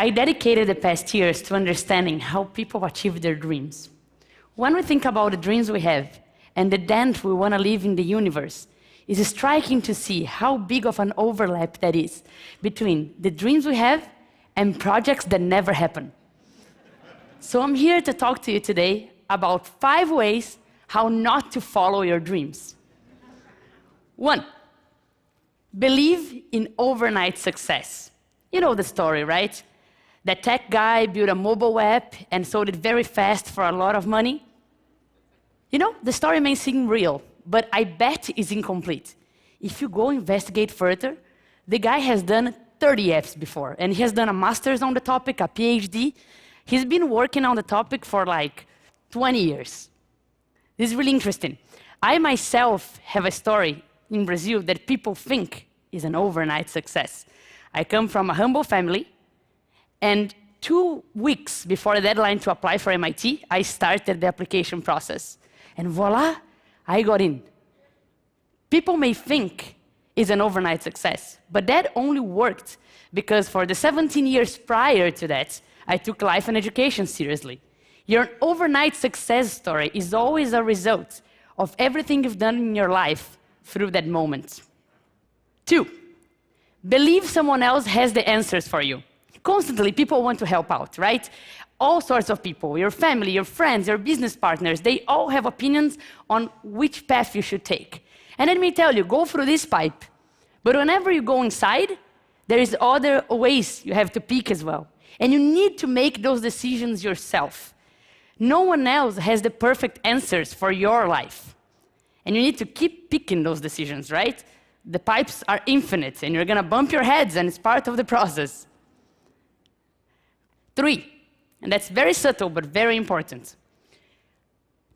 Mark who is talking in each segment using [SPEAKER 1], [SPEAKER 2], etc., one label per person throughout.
[SPEAKER 1] I dedicated the past years to understanding how people achieve their dreams. When we think about the dreams we have and the dent we want to leave in the universe, it's striking to see how big of an overlap that is between the dreams we have and projects that never happen. So I'm here to talk to you today about 5 ways how not to follow your dreams. 1, believe in overnight success. You know the story, right? That tech guy built a mobile app and sold it very fast for a lot of money. You know, the story may seem real, but I bet it's incomplete. If you go investigate further, the guy has done 30 apps before, and he has done a master's on the topic, a PhD. He's been working on the topic for like 20 years. This is really interesting. I myself have a story in Brazil that people think is an overnight success. I come from a humble family, and 2 weeks before the deadline to apply for MIT, I started the application process. And voila, I got in. People may think it's an overnight success, but that only worked because for the 17 years prior to that, I took life and education seriously. Your overnight success story is always a result of everything you've done in your life through that moment. 2, believe someone else has the answers for you. Constantly, people want to help out, right? All sorts of people, your family, your friends, your business partners, they all have opinions on which path you should take. And let me tell you, go through this pipe. But whenever you go inside, there is other ways you have to pick as well. And you need to make those decisions yourself. No one else has the perfect answers for your life. And you need to keep picking those decisions, right? The pipes are infinite, and you're gonna bump your heads, and it's part of the process. 3, and that's very subtle but very important.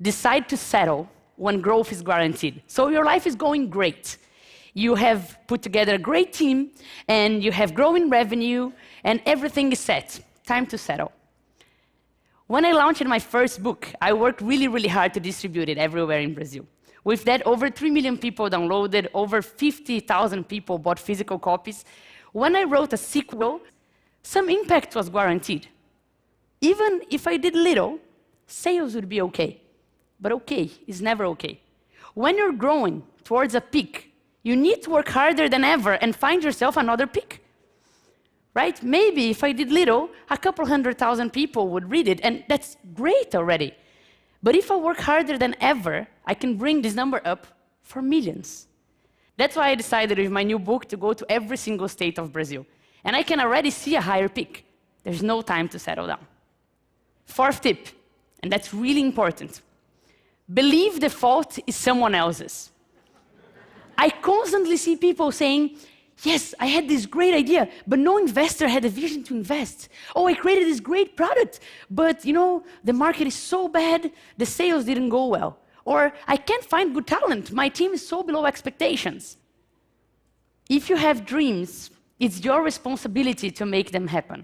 [SPEAKER 1] Decide to settle when growth is guaranteed. So your life is going great. You have put together a great team, and you have growing revenue, and everything is set. Time to settle. When I launched my first book, I worked really, really hard to distribute it everywhere in Brazil. With that, over 3 million people downloaded, over 50,000 people bought physical copies. When I wrote a sequel, some impact was guaranteed. Even if I did little, sales would be okay. But okay is never okay. When you're growing towards a peak, you need to work harder than ever and find yourself another peak. Right? Maybe if I did little, a couple 100,000 people would read it, and that's great already. But if I work harder than ever, I can bring this number up for millions. That's why I decided with my new book to go to every single state of Brazil. And I can already see a higher peak. There's no time to settle down. 4th tip, and that's really important. Believe the fault is someone else's. I constantly see people saying, yes, I had this great idea, but no investor had a vision to invest. Oh, I created this great product, but you know, the market is so bad, the sales didn't go well. Or I can't find good talent, my team is so below expectations. If you have dreams, it's your responsibility to make them happen.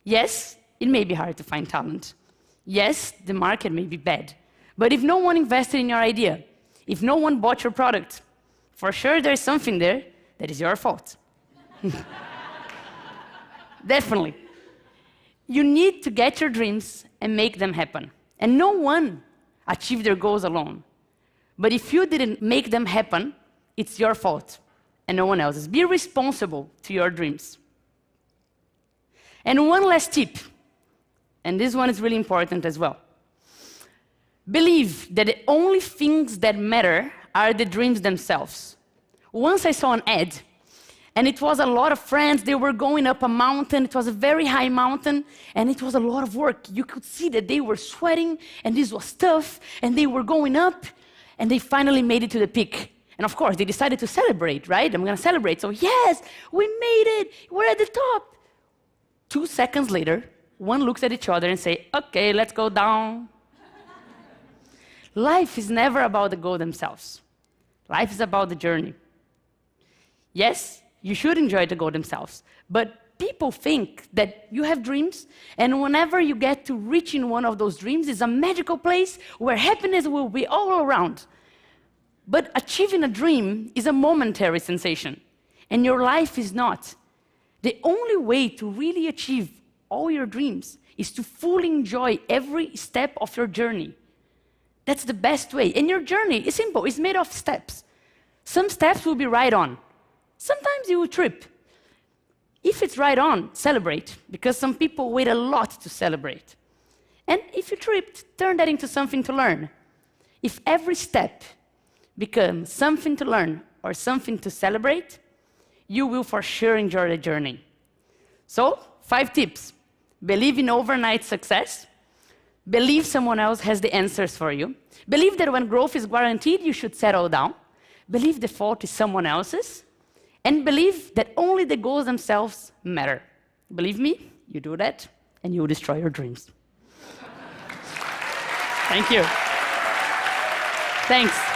[SPEAKER 1] Yes, it may be hard to find talent. Yes, the market may be bad. But if no one invested in your idea, if no one bought your product, for sure there's something there that is your fault. Definitely. You need to get your dreams and make them happen. And no one achieved their goals alone. But if you didn't make them happen, it's your fault and no one else's. Be responsible to your dreams. And one last tip, and this one is really important as well. Believe that the only things that matter are the dreams themselves. Once I saw an ad, and it was a lot of friends, they were going up a mountain, it was a very high mountain, and it was a lot of work. You could see that they were sweating, and this was tough, and they were going up, and they finally made it to the peak. And of course, they decided to celebrate, right? I'm gonna celebrate, so yes, we made it, we're at the top. 2 seconds later, one looks at each other and say, okay, let's go down. Life is never about the goal themselves. Life is about the journey. Yes, you should enjoy the goal themselves, but people think that you have dreams, and whenever you get to reaching one of those dreams, it's a magical place where happiness will be all around. But achieving a dream is a momentary sensation, and your life is not. The only way to really achieve all your dreams is to fully enjoy every step of your journey. That's the best way. And your journey is simple, it's made of steps. Some steps will be right on. Sometimes you will trip. If it's right on, celebrate, because some people wait a lot to celebrate. And if you tripped, turn that into something to learn. If every step becomes something to learn or something to celebrate, you will for sure enjoy the journey. So, 5 tips. Believe in overnight success. Believe someone else has the answers for you. Believe that when growth is guaranteed, you should settle down. Believe the fault is someone else's. And believe that only the goals themselves matter. Believe me, you do that, and you will destroy your dreams. Thank you. Thanks.